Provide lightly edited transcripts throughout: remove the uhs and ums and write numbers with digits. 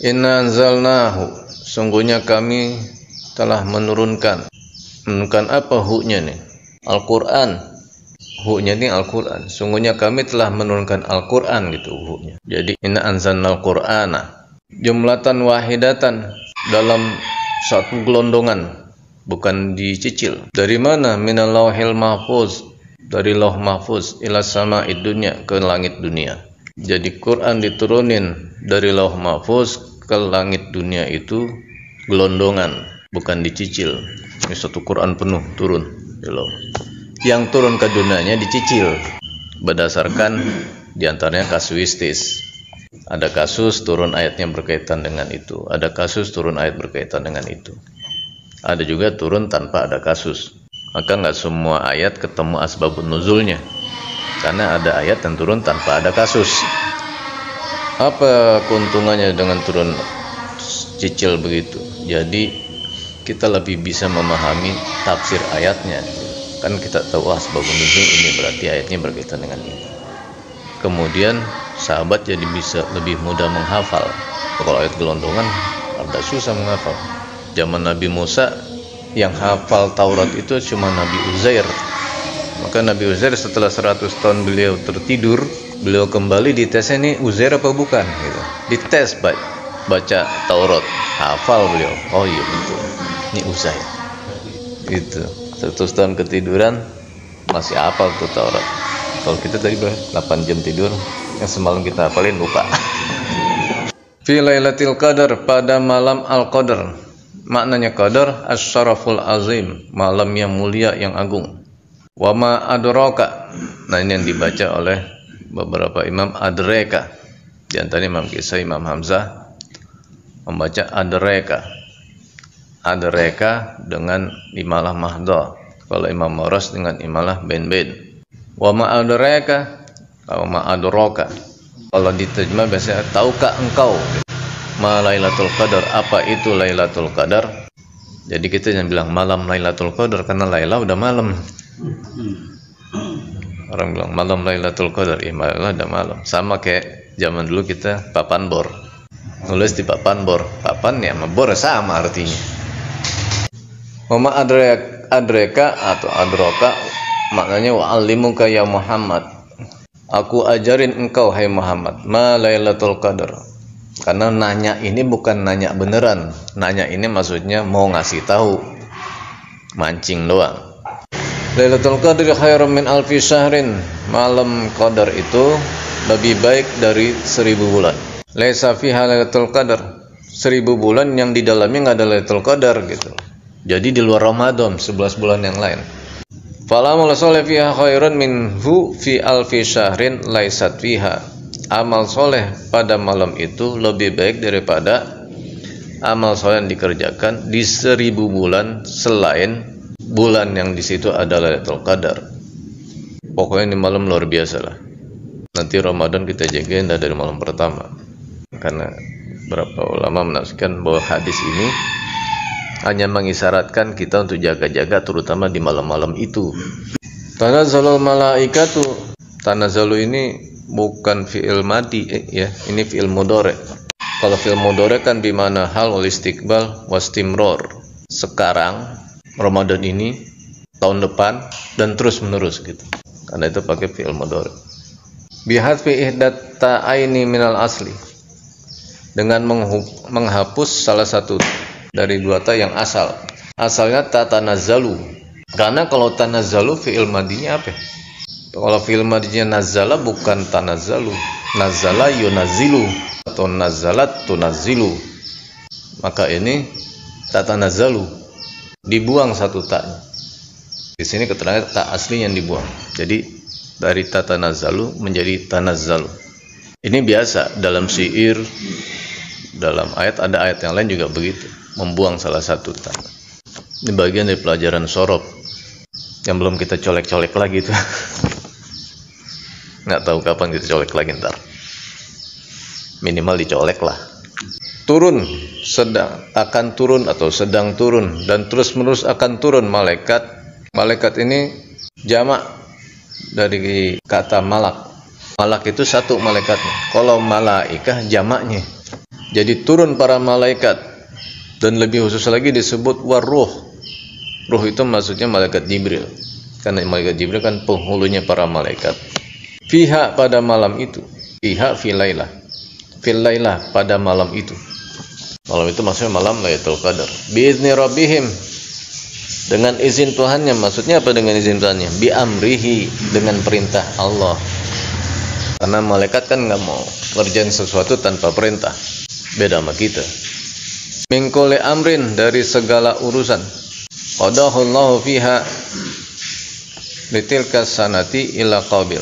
Inna anzalnahu, sungguhnya kami telah menurunkan apa hu-nya nih? Al-Quran. Hu-nya ini Al-Quran. Sungguhnya kami telah menurunkan Al-Quran gitu hu-nya. Jadi inna anzalnal Qur'ana jumlatan wahidatan, dalam satu gelondongan, bukan dicicil. Dari mana? Minal lauhil mahfuz, dari lauh mahfuz, ila sama'id dunya, ke langit dunia. Jadi Quran diturunin dari lauh mahfuz ke langit dunia itu gelondongan, bukan dicicil. Ini satu Quran penuh turun di lauh. Yang turun ke dunianya dicicil berdasarkan diantaranya kasuistis. Ada kasus turun ayatnya berkaitan dengan itu, ada kasus turun ayat berkaitan dengan itu, ada juga turun tanpa ada kasus. Maka nggak semua ayat ketemu asbabun nuzulnya, karena ada ayat yang turun tanpa ada kasus. Apa keuntungannya dengan turun cicil begitu? Jadi kita lebih bisa memahami tafsir ayatnya. Kan kita tahu asbabun nuzul ini berarti ayatnya berkaitan dengan ini. Kemudian sahabat jadi bisa lebih mudah menghafal. Kalau ayat gelondongan agak susah menghafal. Zaman Nabi Musa yang hafal Taurat itu cuma Nabi Uzair. Maka Nabi Uzair setelah 100 tahun beliau tertidur, beliau kembali dites, ini Uzair apa bukan gitu. Dites baca Taurat, hafal beliau. Oh iya betul, ini Uzair. Itu 100 tahun ketiduran masih hafal tuh Taurat. Kalau kita tadi 8 jam tidur, yang semalam kita hafalin lupa. Fi lailatul qadar, pada malam al-qadar. Maknanya qadar asy-syaraful azim, malam yang mulia yang agung. Wa ma adraka. Nah, ini yang dibaca oleh beberapa imam adraka. Di antaranya Imam Kisai, Imam Hamzah membaca adraka. Adraka dengan imalah mahdah. Kalau Imam Maras dengan imalah ben-ben. Wa ma adraka, wa ma adraka. Kalau diterjemah biasanya tahukah engkau ma Lailatul Qadar, apa itu Lailatul Qadar? Jadi kita jangan bilang malam Lailatul Qadar, karena Laila udah malam. Orang bilang malam Lailatul Qadar, malam udah malam. Sama kayak zaman dulu kita papan bor. Nulis di papan bor. Papan ya sama bor sama artinya. Wa ma adraka atau adraka maknanya wa'allimuka ya Muhammad, aku ajarin engkau hai Muhammad ma Lailatul Qadar. Karena nanya ini bukan nanya beneran, nanya ini maksudnya mau ngasih tahu, mancing doang. Lailatul Qadri khairum min alfi syahrin, malam Qadar itu lebih baik dari 1000 bulan. Laisa fiha Lailatul Qadar, 1000 bulan yang di dalamnya nggak ada Lailatul Qadar gitu. Jadi di luar Ramadan, 11 bulan yang lain. Falamal soleh fiha khairun minhu fi alfi syahrin laisat fiha. Amal soleh pada malam itu lebih baik daripada amal soleh yang dikerjakan di 1000 bulan selain bulan yang di situ ada Lailatul Qadar. Pokoknya ini malam luar biasa lah. Nanti Ramadan kita jagain dari malam pertama. Karena beberapa ulama menafsirkan bahwa hadis ini hanya mengisyaratkan kita untuk jaga-jaga terutama di malam-malam itu. Tanazzalul malaikatu, tanazzalu ini bukan fi'il madi ya, ini fi'il mudhari. Kalau fi'il mudhari kan bimana hal wal istiqbal wastimror. Sekarang Ramadan ini, tahun depan dan terus menerus gitu. Karena itu pakai fi'il mudhari. Bihadfi ihdat ta'aini minal asli. Dengan menghapus salah satu dari dua ta yang asal. Asalnya ta tanazzalu. Karena kalau tanazzalu fi'il madinya apa? Kalau fi'il madinya nazzala bukan tanazzalu. Nazzala yunazzilu atau nazzalat tunazzilu. Maka ini ta tanazzalu. Dibuang satu ta. Di sini keterangan ta asli yang dibuang. Jadi dari ta tanazzalu menjadi tanazzalu. Ini biasa dalam syair, dalam ayat, ada ayat yang lain juga begitu. Membuang salah satu ta. Ini bagian dari pelajaran sorob yang belum kita colek-colek lagi tuh. Nggak tahu kapan kita colek lagi ntar. Minimal dicolek lah. Turun, sedang akan turun atau sedang turun dan terus menerus akan turun malaikat. Malaikat ini jamak dari kata malak. Malak itu satu malaikatnya. Kalau malaikah jamaknya. Jadi turun para malaikat, dan lebih khusus lagi disebut waruh. Ruh itu maksudnya malaikat Jibril, karena malaikat Jibril kan penghulunya para malaikat. Fiha pada malam itu, fiha filailah, filailah pada malam itu. Malam itu maksudnya malam Lailatul Qadar. Biizni rabbihim, dengan izin Tuhannya. Maksudnya apa dengan izin Tuhannya? Bi amrihi, dengan perintah Allah. Karena malaikat kan nggak mau ngerjain sesuatu tanpa perintah. Beda sama kita. Min kulli amrin, dari segala urusan. Qadahullahu fiha litilka sanati ila qabilin.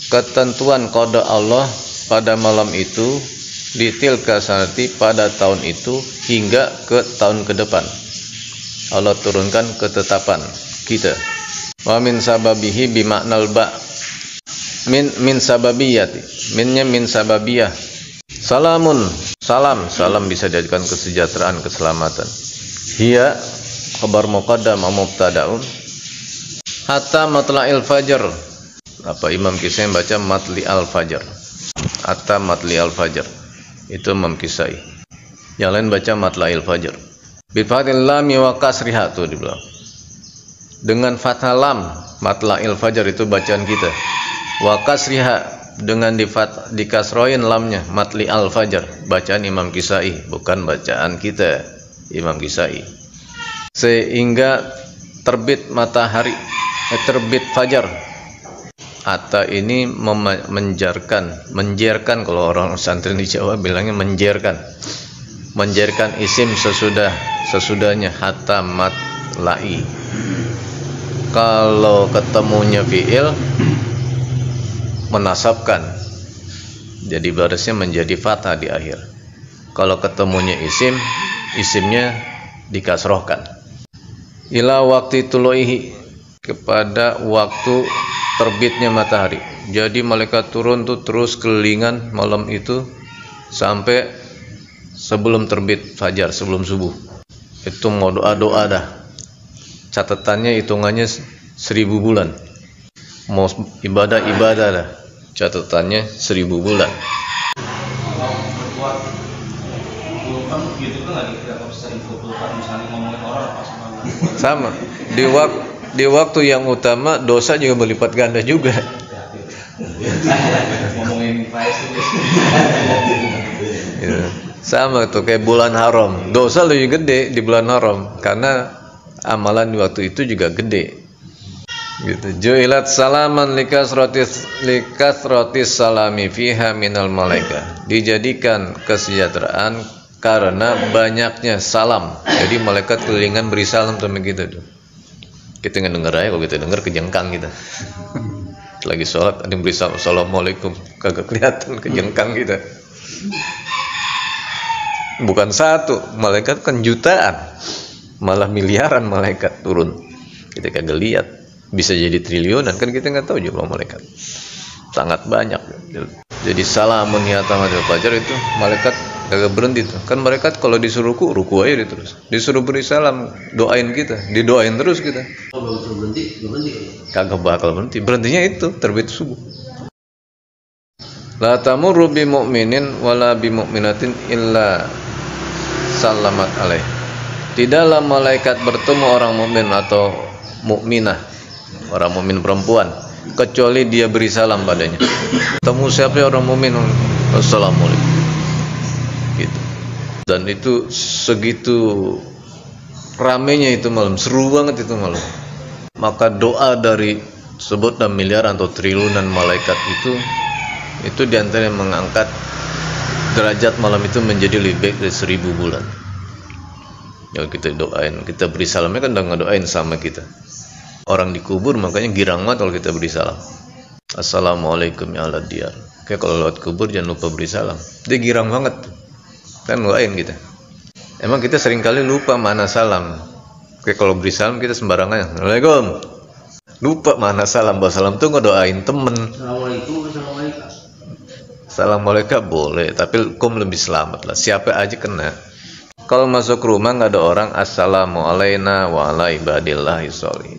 Ketentuan qada Allah pada malam itu, di tilka sanati, pada tahun itu, hingga ke tahun ke depan. Allah turunkan ketetapan kita. Wa min sababihi bimaknal ba. Min sababiyati. Minnya min sababiyah. Salamun, salam bisa dijadikan kesejahteraan, keselamatan. Hiya khabar muqaddam mubtadaun. Hatta matla'il fajr. Apa Imam Kisai baca matli al-fajr. Hatta matli al-fajr. Itu Imam Kisai. Yang lain baca matla'il fajr. Bi fathil lam wa kasriha, tuh dibilang. Dengan fathah lam, matla'il fajr itu bacaan kita. Wa kasriha, dengan dikasroin lamnya, matli al-fajr, bacaan Imam Kisai, bukan bacaan kita, Imam Kisai. Sehingga terbit matahari, terbit fajar. Hatta ini menjerkan kalau orang santri di Jawa bilangnya menjerkan isim sesudahnya, hatta matla'i. Kalau ketemunya fi'il menasabkan, jadi barisnya menjadi fathah di akhir. Kalau ketemunya isimnya dikasrohkan. Ila waktu tuluihi, kepada waktu terbitnya matahari. Jadi malaikat turun tuh terus kelilingan malam itu sampai sebelum terbit fajar, sebelum subuh. Itu mau doa dah. Catatannya hitungannya 1000 bulan. Mau ibadah dah. Catatannya 1000 bulan. Sama. Di waktu yang utama dosa juga berlipat ganda juga. Ya, sama tuh kayak bulan haram. Dosa lebih gede di bulan haram karena amalan di waktu itu juga gede. Gitu. Ju'ilat salaman likasratis salami fiha minal malaika. Dijadikan kesejahteraan karena banyaknya salam. Jadi malaikat kelilingan beri salam sama kita tuh. Kita nggak denger aja, kalau kita denger kejengkang kita. Lagi sholat ada yang beri salam, assalamualaikum, kagak kelihatan, kejengkang kita. Bukan satu, malaikat kan jutaan, malah miliaran malaikat turun. Kita kagak lihat, bisa jadi triliunan kan kita nggak tahu jumlah malaikat. Sangat banyak. Jadi salamun ya tamadul fajar itu malaikat kagak berhenti tuh. Kan malaikat kalau disuruh ruku aja dia terus. Disuruh beri salam, doain kita, didoain terus kita. Kalau berhenti, Kagak bakal berhenti. Berhentinya itu terbit subuh. La tamurru bi mu'minin wala bi mu'minatin illa salamat alaih. Tidaklah malaikat bertemu orang mukmin atau mukminah, orang mukmin perempuan, kecuali dia beri salam padanya. Temu siapa orang mukmin, assalamualaikum. Gitu. Dan itu segitu ramenya itu malam, seru banget itu malam. Maka doa dari sebutlah miliaran atau triliunan malaikat itu diantara yang mengangkat derajat malam itu menjadi lebih baik dari 1000 bulan. Ya kita doain, kita beri salamnya kan udah ngedoain sama kita. Orang dikubur makanya girang banget kalau kita beri salam. Assalamualaikum ya Allah diyar. Kayak kalau lewat kubur jangan lupa beri salam. Dia girang banget kan doain kita. Emang kita seringkali lupa mana salam. Kayak kalau beri salam kita sembarangan, Assalamualaikum. Lupa mana salam. Bahwa salam tuh ngedoain temen. Assalamualaikum boleh, tapi kum lebih selamat lah. Siapa aja kena. Kalau masuk rumah nggak ada orang, assalamualaikum wa ala ibadillahi sholihin.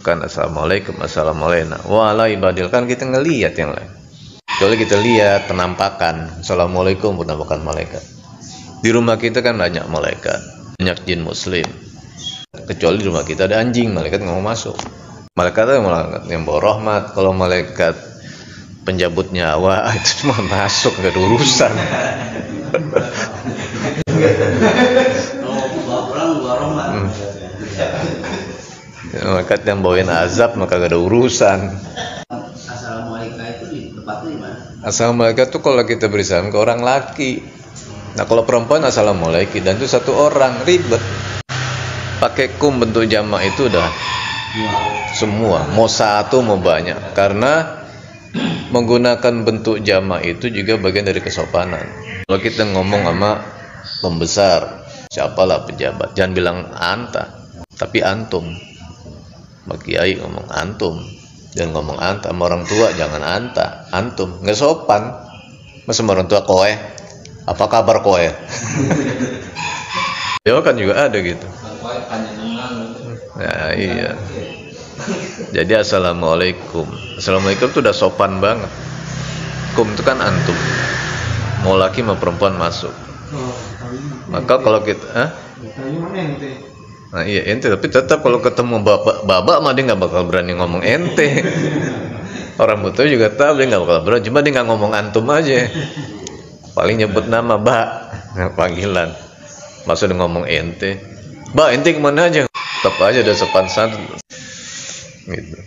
Kan assalamualaikum, assalamualaikum wa ala ibadillah, kan kita ngelihat yang lain. Kecuali kita lihat penampakan, assalamualaikum, penampakan malaikat. Di rumah kita kan banyak malaikat, banyak jin muslim. Kecuali di rumah kita ada anjing, malaikat nggak mau masuk. Malaikat itu malaikat yang bawa rahmat. Kalau malaikat penjabut nyawa itu cuma masuk, nggak ada urusan. Malaikat yang bawain azab maka gak ada urusan. Assalamualaikum itu di tempatnya di mana? Assalamualaikum itu kalau kita beri salam ke orang laki. Nah kalau perempuan assalamualaikum dan itu satu orang, ribet. Pakai kum bentuk jamak itu udah semua, mau satu mau banyak. Karena menggunakan bentuk jamak itu juga bagian dari kesopanan. Kalau kita ngomong sama pembesar, siapalah pejabat, jangan bilang anta, tapi antum. Sama kiai ngomong antum, jangan ngomong anta. Sama orang tua jangan anta, antum, nggak sopan. Masa sama orang tua koe, apa kabar koe? Ya kan juga ada gitu. Nah iya. Jadi assalamualaikum. Assalamualaikum itu udah sopan banget. Kum itu kan antum. Mau laki mau perempuan masuk. Maka kalau kita, nah iya ente, tapi tetap kalau ketemu bapak mah dia nggak bakal berani ngomong ente. Orang butuh juga tahu dia nggak bakal berani, cuma dia nggak ngomong antum aja. Paling nyebut nama nah, panggilan. Maksudnya ngomong ente, ente kemana aja? Tetap aja udah sopan santun. Gitu.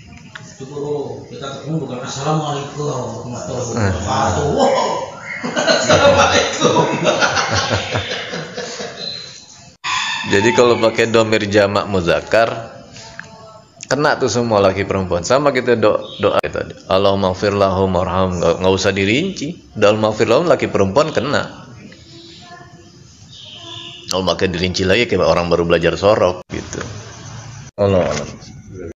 Kita ketemu bukan assalamualaikum warahmatullahi wabarakatuh. Assalamualaikum. Jadi kalau pakai domir jamak muzakkar kena tuh semua laki perempuan. Sama kita doa tadi. Allahumma ighfir lahum warham, enggak usah dirinci. Allahumma ighfir lahum laki perempuan kena. Kalau pakai dirinci lagi kayak orang baru belajar sorok gitu. Allah.